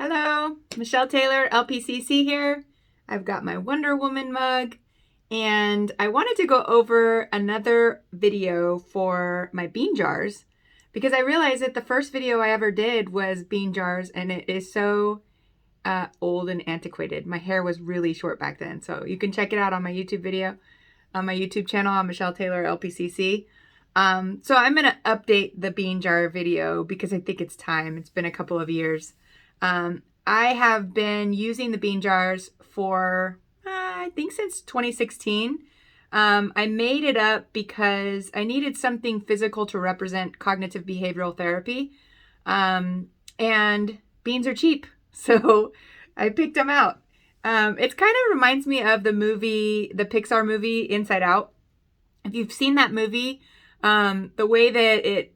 Hello, Michelle Taylor LPCC here. I've got my Wonder Woman mug, and I wanted to go over another video for my bean jars because I realized that the first video I ever did was bean jars, and it is so old and antiquated. My hair was really short back then, so you can check it out on my YouTube video, on my YouTube channel, on Michelle Taylor LPCC. So I'm going to update the bean jar video because I think it's time. It's been a couple of years. I have been using the bean jars for, I think since 2016. I made it up because I needed something physical to represent cognitive behavioral therapy. And beans are cheap. So I picked them out. It kind of reminds me of the Pixar movie Inside Out. If you've seen that movie, the way that it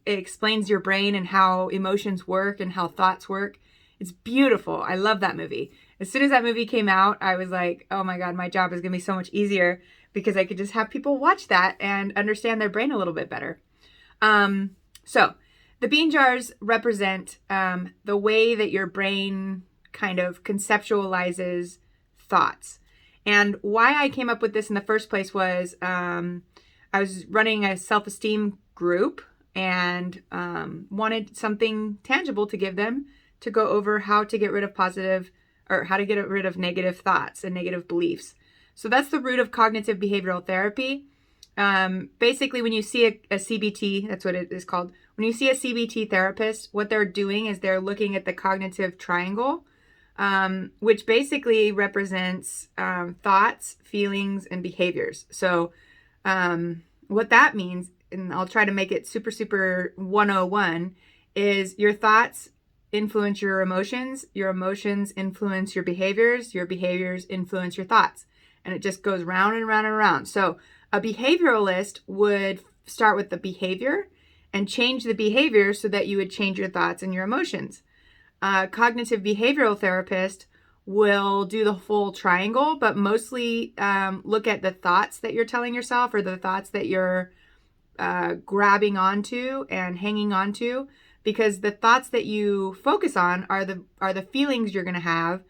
explains your brain and how emotions work and how thoughts work, it's beautiful. I love that movie. As soon as that movie came out, I was like, oh my God, my job is going to be so much easier because I could just have people watch that and understand their brain a little bit better. So the bean jars represent the way that your brain kind of conceptualizes thoughts. And why I came up with this in the first place was I was running a self-esteem group and wanted something tangible to give them to go over how to get rid of negative thoughts and negative beliefs. So that's the root of cognitive behavioral therapy. Basically, when you see a CBT, that's what it is called. When you see a CBT therapist, what they're doing is they're looking at the cognitive triangle, which basically represents thoughts, feelings, and behaviors. So what that means, and I'll try to make it super 101, is your thoughts influence your emotions influence your behaviors influence your thoughts. And it just goes round and round and round. So a behavioralist would start with the behavior and change the behavior so that you would change your thoughts and your emotions. A cognitive behavioral therapist will do the full triangle, but mostly look at the thoughts that you're telling yourself or the thoughts that you're grabbing onto and hanging onto, because the thoughts that you focus on are the feelings you're going to have.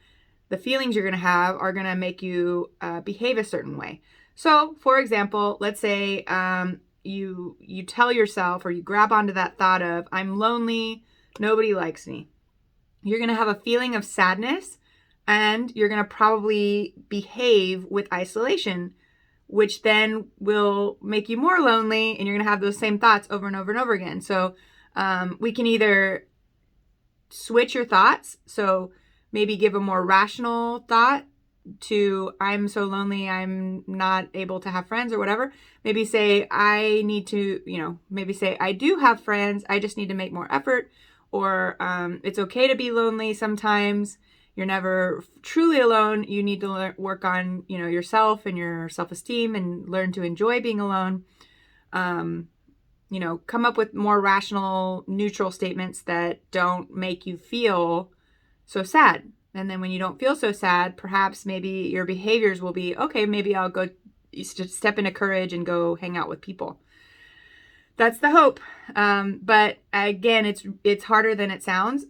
The feelings you're going to have are going to make you behave a certain way. So, for example, let's say you tell yourself, or you grab onto that thought of, I'm lonely, nobody likes me. You're going to have a feeling of sadness, and you're going to probably behave with isolation, which then will make you more lonely, and you're going to have those same thoughts over and over and over again. So we can either switch your thoughts. So maybe give a more rational thought to, I'm so lonely, I'm not able to have friends or whatever. Maybe say, I do have friends, I just need to make more effort. Or it's okay to be lonely sometimes. You're never truly alone. You need to work on, yourself and your self-esteem and learn to enjoy being alone. Come up with more rational, neutral statements that don't make you feel so sad. And then when you don't feel so sad, perhaps maybe your behaviors will be, okay, maybe I'll go step into courage and go hang out with people. That's the hope. But again, it's harder than it sounds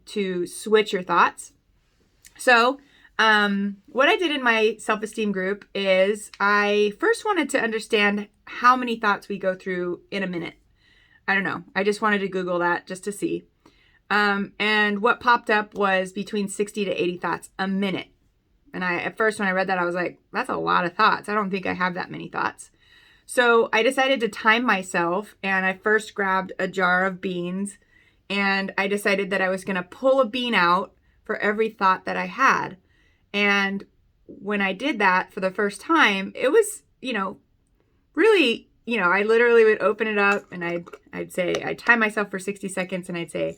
to switch your thoughts. So what I did in my self-esteem group is I first wanted to understand how many thoughts we go through in a minute. I don't know. I just wanted to Google that just to see. And what popped up was between 60 to 80 thoughts a minute. And at first when I read that, I was like, that's a lot of thoughts. I don't think I have that many thoughts. So I decided to time myself, and I first grabbed a jar of beans, and I decided that I was going to pull a bean out for every thought that I had. And when I did that for the first time, it was, really, I literally would open it up and I'd say, I'd time myself for 60 seconds and I'd say,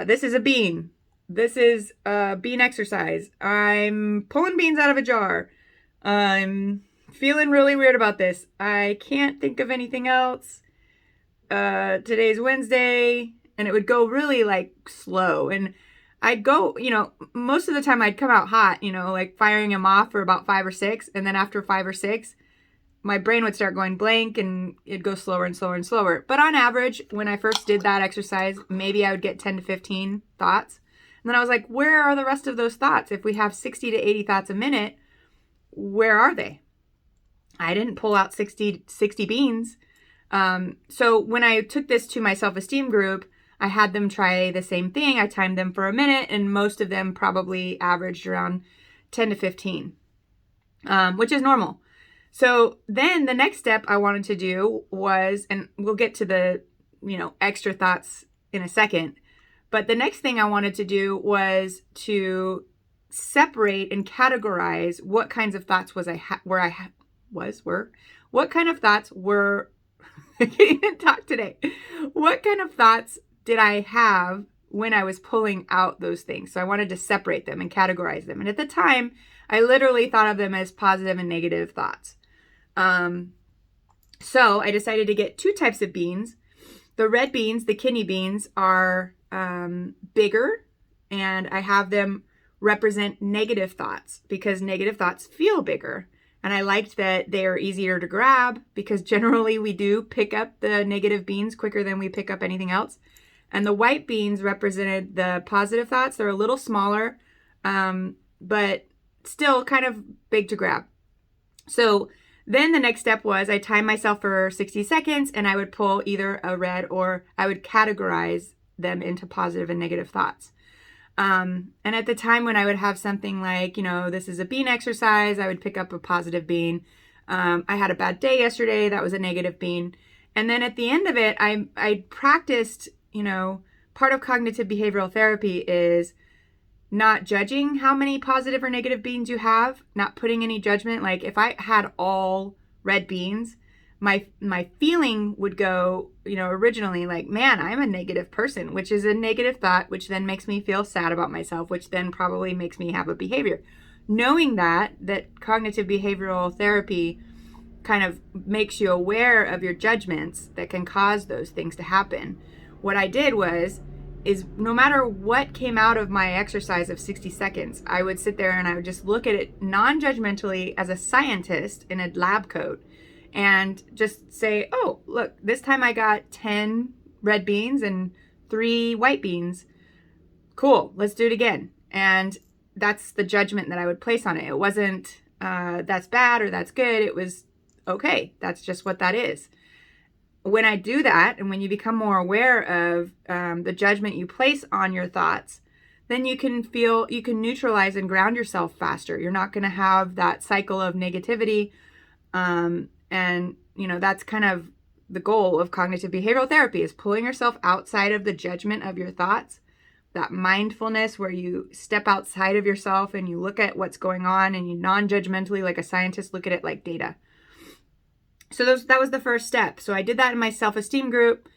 this is a bean. This is a bean exercise. I'm pulling beans out of a jar. I'm feeling really weird about this. I can't think of anything else. Today's Wednesday. And it would go really slow. And I'd go, most of the time I'd come out hot, firing them off for about 5 or 6. And then after 5 or 6, my brain would start going blank and it'd go slower and slower and slower. But on average, when I first did that exercise, maybe I would get 10 to 15 thoughts. And then I was like, where are the rest of those thoughts? If we have 60 to 80 thoughts a minute, where are they? I didn't pull out 60 beans. So when I took this to my self-esteem group, I had them try the same thing. I timed them for a minute, and most of them probably averaged around 10 to 15, which is normal. So then the next step I wanted to do was, and we'll get to the, extra thoughts in a second, but the next thing I wanted to do was to separate and categorize what kinds of thoughts what kind of thoughts were, I can't even talk today. What kind of thoughts did I have when I was pulling out those things? So I wanted to separate them and categorize them. And at the time, I literally thought of them as positive and negative thoughts. So I decided to get 2 types of beans. The red beans, the kidney beans, are bigger, and I have them represent negative thoughts because negative thoughts feel bigger. And I liked that they are easier to grab because generally we do pick up the negative beans quicker than we pick up anything else. And the white beans represented the positive thoughts. They're a little smaller, but still kind of big to grab. So then the next step was I timed myself for 60 seconds and I would pull either a red, or I would categorize them into positive and negative thoughts. And at the time when I would have something like, this is a bean exercise, I would pick up a positive bean. I had a bad day yesterday. That was a negative bean. And then at the end of it, I practiced, part of cognitive behavioral therapy is not judging how many positive or negative beans you have, not putting any judgment. Like if I had all red beans, my feeling would go, originally like, man, I'm a negative person, which is a negative thought, which then makes me feel sad about myself, which then probably makes me have a behavior. Knowing that cognitive behavioral therapy kind of makes you aware of your judgments that can cause those things to happen. What I did is no matter what came out of my exercise of 60 seconds, I would sit there and I would just look at it non-judgmentally as a scientist in a lab coat and just say, oh, look, this time I got 10 red beans and 3 white beans. Cool, let's do it again. And that's the judgment that I would place on it. It wasn't that's bad or that's good. It was, okay, that's just what that is. When I do that, and when you become more aware of the judgment you place on your thoughts, then you can neutralize and ground yourself faster. You're not going to have that cycle of negativity. And, that's kind of the goal of cognitive behavioral therapy, is pulling yourself outside of the judgment of your thoughts, that mindfulness where you step outside of yourself and you look at what's going on and you non-judgmentally, like a scientist, look at it like data. So that was the first step. So I did that in my self-esteem group.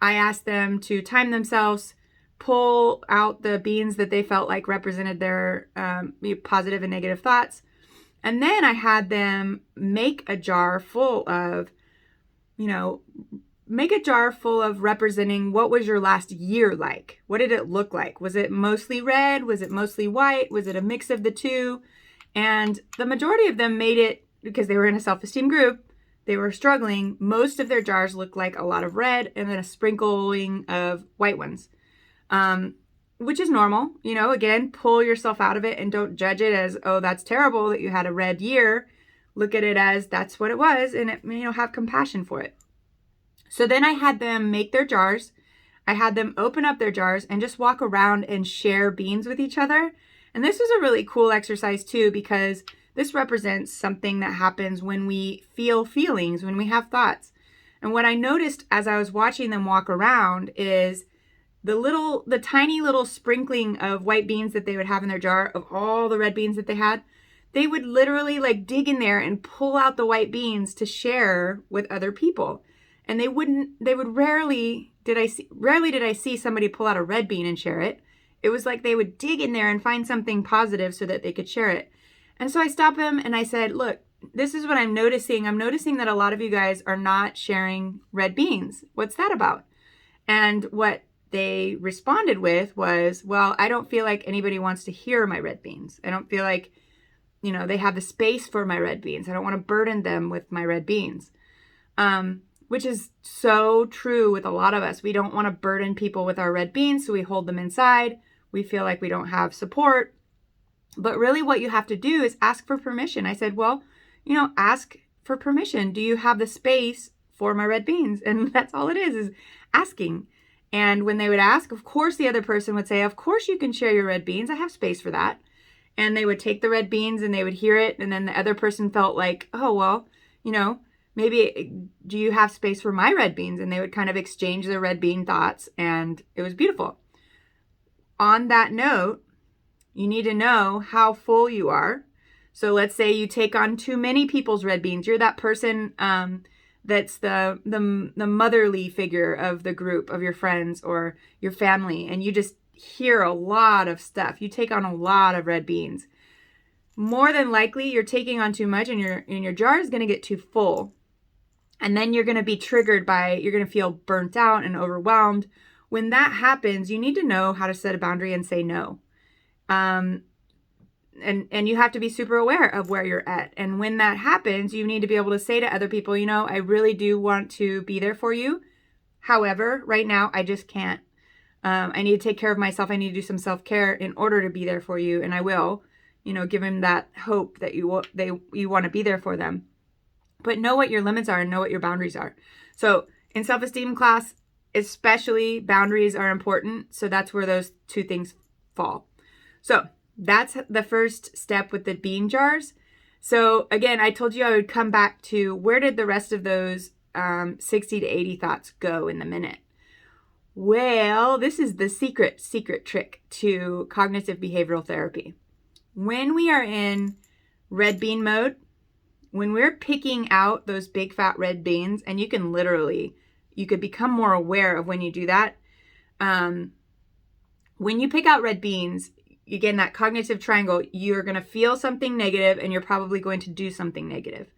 I asked them to time themselves, pull out the beans that they felt like represented their positive and negative thoughts. And then I had them make a jar full of, representing what was your last year like? What did it look like? Was it mostly red? Was it mostly white? Was it a mix of the two? And the majority of them made it, because they were in a self-esteem group, they were struggling. Most of their jars looked like a lot of red and then a sprinkling of white ones, which is normal. Again, pull yourself out of it and don't judge it as, oh, that's terrible that you had a red year. Look at it as that's what it was, and have compassion for it. So then I had them make their jars. I had them open up their jars and just walk around and share beans with each other. And this was a really cool exercise too, because this represents something that happens when we feel feelings, when we have thoughts. And what I noticed as I was watching them walk around is the tiny little sprinkling of white beans that they would have in their jar of all the red beans that they had. They would literally like dig in there and pull out the white beans to share with other people. And rarely did I see somebody pull out a red bean and share it. It was like they would dig in there and find something positive so that they could share it. And so I stopped him and I said, look, this is what I'm noticing. I'm noticing that a lot of you guys are not sharing red beans. What's that about? And what they responded with was, well, I don't feel like anybody wants to hear my red beans. I don't feel like, they have the space for my red beans. I don't want to burden them with my red beans, which is so true with a lot of us. We don't want to burden people with our red beans, so we hold them inside. We feel like we don't have support. But really what you have to do is ask for permission. I said, well, ask for permission. Do you have the space for my red beans? And that's all it is asking. And when they would ask, of course, the other person would say, of course you can share your red beans. I have space for that. And they would take the red beans and they would hear it. And then the other person felt like, oh, well, maybe do you have space for my red beans? And they would kind of exchange their red bean thoughts. And it was beautiful. On that note, you need to know how full you are. So let's say you take on too many people's red beans. You're that person that's the motherly figure of the group, of your friends or your family, and you just hear a lot of stuff. You take on a lot of red beans. More than likely, you're taking on too much, and your jar is going to get too full. And then you're going to be triggered you're going to feel burnt out and overwhelmed. When that happens, you need to know how to set a boundary and say no. And you have to be super aware of where you're at. And when that happens, you need to be able to say to other people, I really do want to be there for you. However, right now, I just can't. I need to take care of myself. I need to do some self-care in order to be there for you. And I will, give them that hope that you want to be there for them. But know what your limits are and know what your boundaries are. So in self-esteem class, especially, boundaries are important. So that's where those two things fall. So that's the first step with the bean jars. So again, I told you I would come back to where did the rest of those 60 to 80 thoughts go in the minute? Well, this is the secret trick to cognitive behavioral therapy. When we are in red bean mode, when we're picking out those big fat red beans, and you could become more aware of when you do that. When you pick out red beans, again, that cognitive triangle, you're going to feel something negative and you're probably going to do something negative.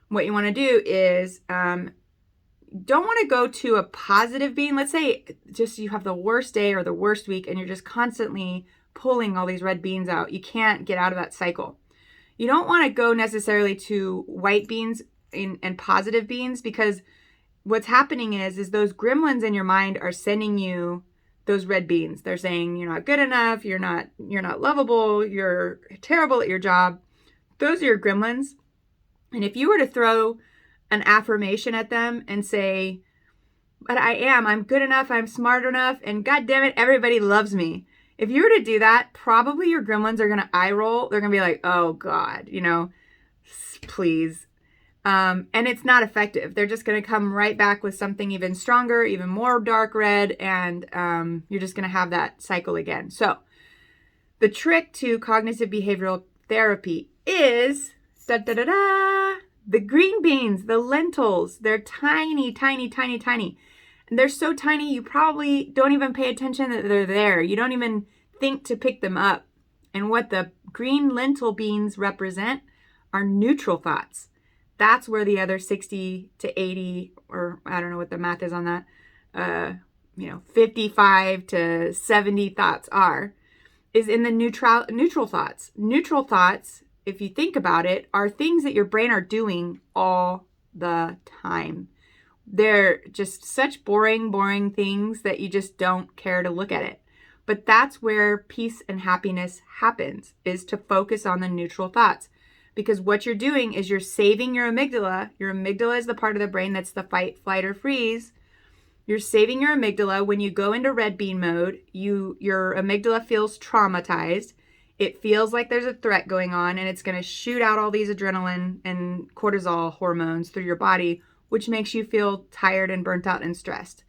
What you want to do is don't want to go to a positive bean. Let's say just you have the worst day or the worst week and you're just constantly pulling all these red beans out. You can't get out of that cycle. You don't want to go necessarily to white beans and positive beans, because what's happening is those gremlins in your mind are sending you those red beans. They're saying you're not good enough, you're not lovable, you're terrible at your job. Those are your gremlins. And if you were to throw an affirmation at them and say, but I'm good enough, I'm smart enough, and God damn it, everybody loves me. If you were to do that, probably your gremlins are going to eye roll. They're going to be like, oh God, please. And it's not effective. They're just going to come right back with something even stronger, even more dark red, and you're just going to have that cycle again. So the trick to cognitive behavioral therapy is the green beans, the lentils. They're tiny, tiny, tiny, tiny. And they're so tiny, you probably don't even pay attention that they're there. You don't even think to pick them up. And what the green lentil beans represent are neutral thoughts. That's where the other 60 to 80, or I don't know what the math is on that, 55 to 70 thoughts is in the neutral thoughts. Neutral thoughts, if you think about it, are things that your brain are doing all the time. They're just such boring things that you just don't care to look at it. But that's where peace and happiness happens, is to focus on the neutral thoughts. Because what you're doing is you're saving your amygdala. Your amygdala is the part of the brain that's the fight, flight, or freeze. You're saving your amygdala. When you go into red bean mode, your amygdala feels traumatized. It feels like there's a threat going on, and it's going to shoot out all these adrenaline and cortisol hormones through your body, which makes you feel tired and burnt out and stressed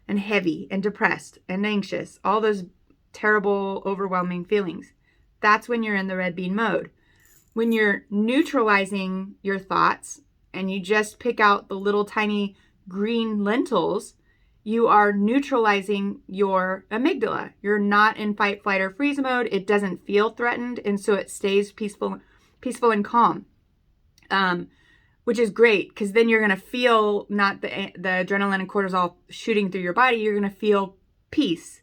and heavy and depressed and anxious, all those terrible, overwhelming feelings. That's when you're in the red bean mode. When you're neutralizing your thoughts and you just pick out the little tiny green lentils, you are neutralizing your amygdala. You're not in fight, flight, or freeze mode. It doesn't feel threatened, and so it stays peaceful and calm. Which is great, because then you're going to feel not the adrenaline and cortisol shooting through your body. You're going to feel peace.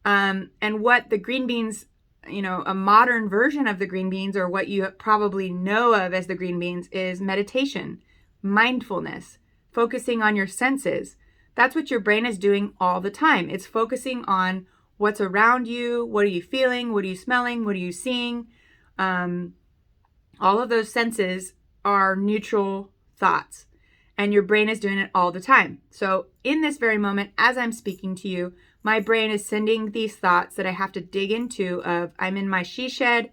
And what the green beans, a modern version of the green beans, or what you probably know of as the green beans, is meditation, mindfulness, focusing on your senses. That's what your brain is doing all the time. It's focusing on what's around you, what are you feeling, what are you smelling, what are you seeing. All of those senses are neutral thoughts, and your brain is doing it all the time. So in this very moment, as I'm speaking to you, my brain is sending these thoughts that I have to dig into of, I'm in my she shed,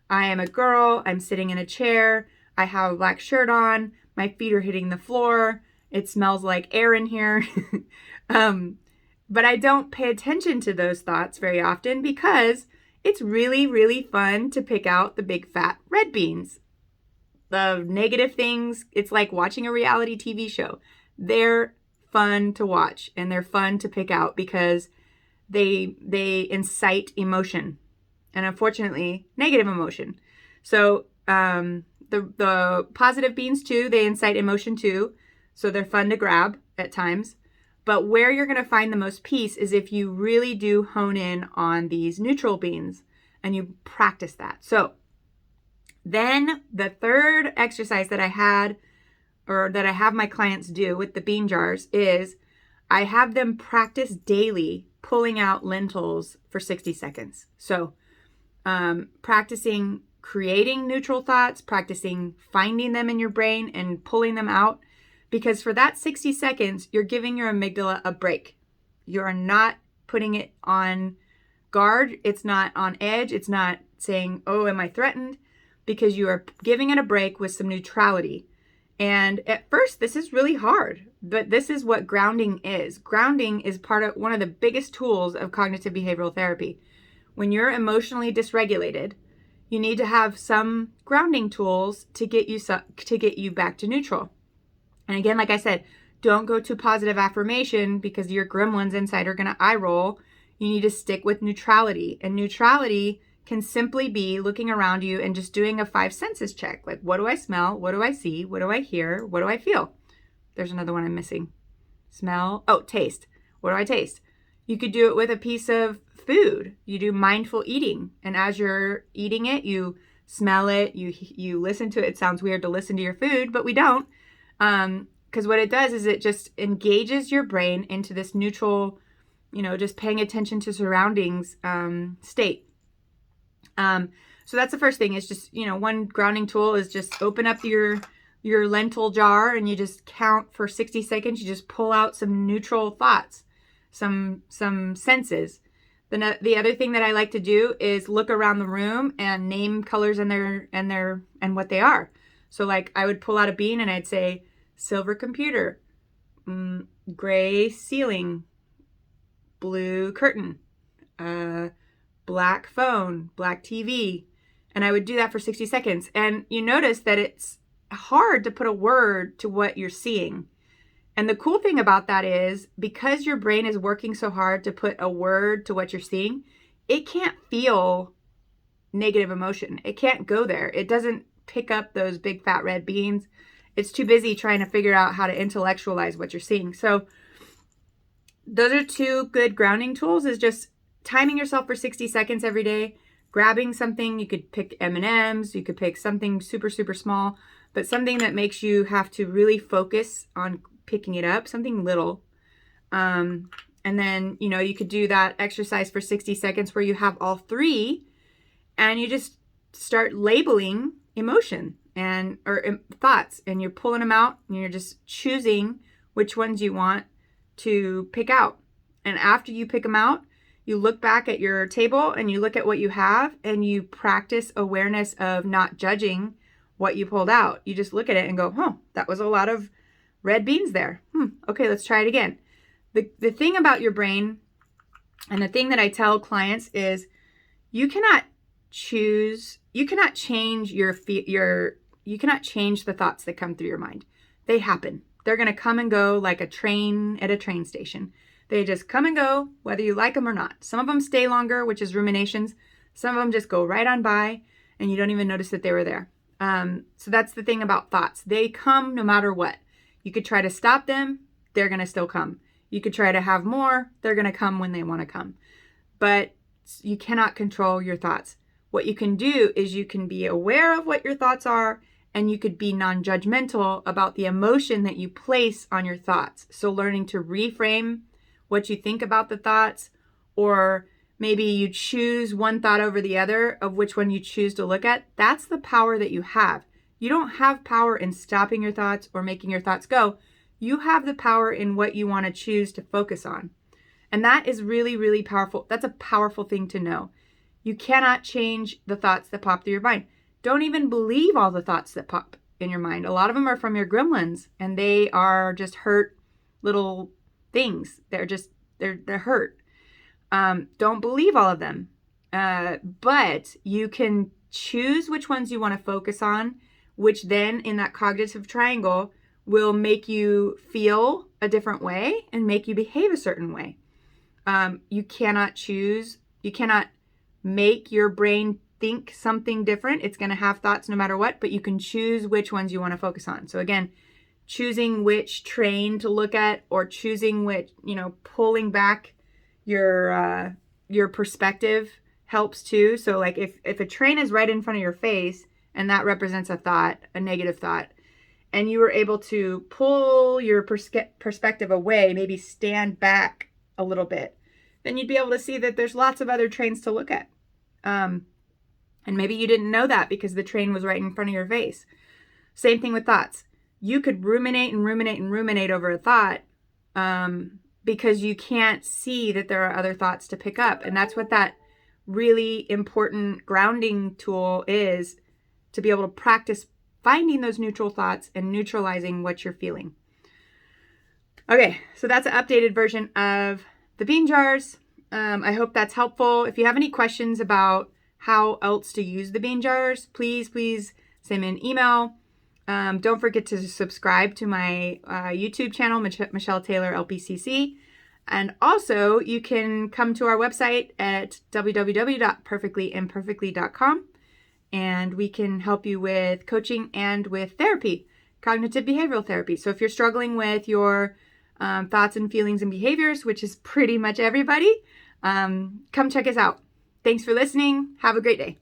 I am a girl, I'm sitting in a chair, I have a black shirt on, my feet are hitting the floor, it smells like air in here. But I don't pay attention to those thoughts very often because it's really, really fun to pick out the big fat red beans. The negative things, it's like watching a reality TV show. They're fun to watch and they're fun to pick out because they incite emotion, and unfortunately, negative emotion. So the positive beans too, they incite emotion too. So they're fun to grab at times. But where you're going to find the most peace is if you really do hone in on these neutral beans and you practice that. So then the third exercise that I had, or that I have my clients do with the bean jars, is I have them practice daily pulling out lentils for 60 seconds. So practicing creating neutral thoughts, practicing finding them in your brain and pulling them out. Because for that 60 seconds, you're giving your amygdala a break. You're not putting it on guard. It's not on edge. It's not saying, oh, am I threatened? Because you are giving it a break with some neutrality. And at first, this is really hard, but this is what grounding is. Grounding is one of the biggest tools of cognitive behavioral therapy. When you're emotionally dysregulated, you need to have some grounding tools to get you back to neutral. And again, like I said, don't go to positive affirmation because your gremlins inside are going to eye roll. You need to stick with neutrality. And neutrality can simply be looking around you and just doing a 5 senses check. Like, what do I smell? What do I see? What do I hear? What do I feel? There's another one I'm missing. Smell. Oh, taste. What do I taste? You could do it with a piece of food. You do mindful eating. And as you're eating it, you smell it. You listen to it. It sounds weird to listen to your food, but we don't. Because what it does is it just engages your brain into this neutral, just paying attention to surroundings state. So that's the first thing is just, one grounding tool is just open up your lentil jar and you just count for 60 seconds. You just pull out some neutral thoughts, some senses. The other thing that I like to do is look around the room and name colors and what they are. So like I would pull out a bean and I'd say, silver computer, gray ceiling, blue curtain, black phone, black TV. And I would do that for 60 seconds. And you notice that it's hard to put a word to what you're seeing. And the cool thing about that is because your brain is working so hard to put a word to what you're seeing, it can't feel negative emotion. It can't go there. It doesn't pick up those big fat red beans. It's too busy trying to figure out how to intellectualize what you're seeing. So those are 2 good grounding tools, is just timing yourself for 60 seconds every day, grabbing something. You could pick M&Ms, you could pick something super, super small, but something that makes you have to really focus on picking it up, something little. And then, you could do that exercise for 60 seconds where you have all 3 and you just start labeling emotion or thoughts, and you're pulling them out and you're just choosing which ones you want to pick out. And after you pick them out, you look back at your table and you look at what you have and you practice awareness of not judging what you pulled out. You just look at it and go, that was a lot of red beans there. Okay, let's try it again. The thing about your brain, and the thing that I tell clients is you cannot change you cannot change the thoughts that come through your mind. They happen. They're going to come and go like a train at a train station. They just come and go, whether you like them or not. Some of them stay longer, which is ruminations. Some of them just go right on by and you don't even notice that they were there. So that's the thing about thoughts. They come no matter what. You could try to stop them. They're going to still come. You could try to have more. They're going to come when they want to come. But you cannot control your thoughts. What you can do is you can be aware of what your thoughts are, and you could be non-judgmental about the emotion that you place on your thoughts. So learning to reframe what you think about the thoughts, or maybe you choose one thought over the other of which one you choose to look at. That's the power that you have. You don't have power in stopping your thoughts or making your thoughts go. You have the power in what you want to choose to focus on. And that is really, really powerful. That's a powerful thing to know. You cannot change the thoughts that pop through your mind. Don't even believe all the thoughts that pop in your mind. A lot of them are from your gremlins, and they are just hurt little things. They're hurt. Don't believe all of them. But you can choose which ones you want to focus on, which then in that cognitive triangle will make you feel a different way and make you behave a certain way. You cannot make your brain think something different. It's going to have thoughts no matter what, but you can choose which ones you want to focus on. So again, choosing which train to look at, or choosing which, pulling back your perspective helps too. So like if a train is right in front of your face and that represents a thought, a negative thought, and you were able to pull your perspective away, maybe stand back a little bit, then you'd be able to see that there's lots of other trains to look at. And maybe you didn't know that because the train was right in front of your face. Same thing with thoughts. You could ruminate and ruminate and ruminate over a thought because you can't see that there are other thoughts to pick up. And that's what that really important grounding tool is, to be able to practice finding those neutral thoughts and neutralizing what you're feeling. Okay, so that's an updated version of the bean jars. I hope that's helpful. If you have any questions about how else to use the bean jars, please send me an email. Don't forget to subscribe to my YouTube channel, Michelle Taylor LPCC. And also, you can come to our website at www.perfectlyimperfectly.com, and we can help you with coaching and with therapy, cognitive behavioral therapy. So if you're struggling with your thoughts and feelings and behaviors, which is pretty much everybody, come check us out. Thanks for listening. Have a great day.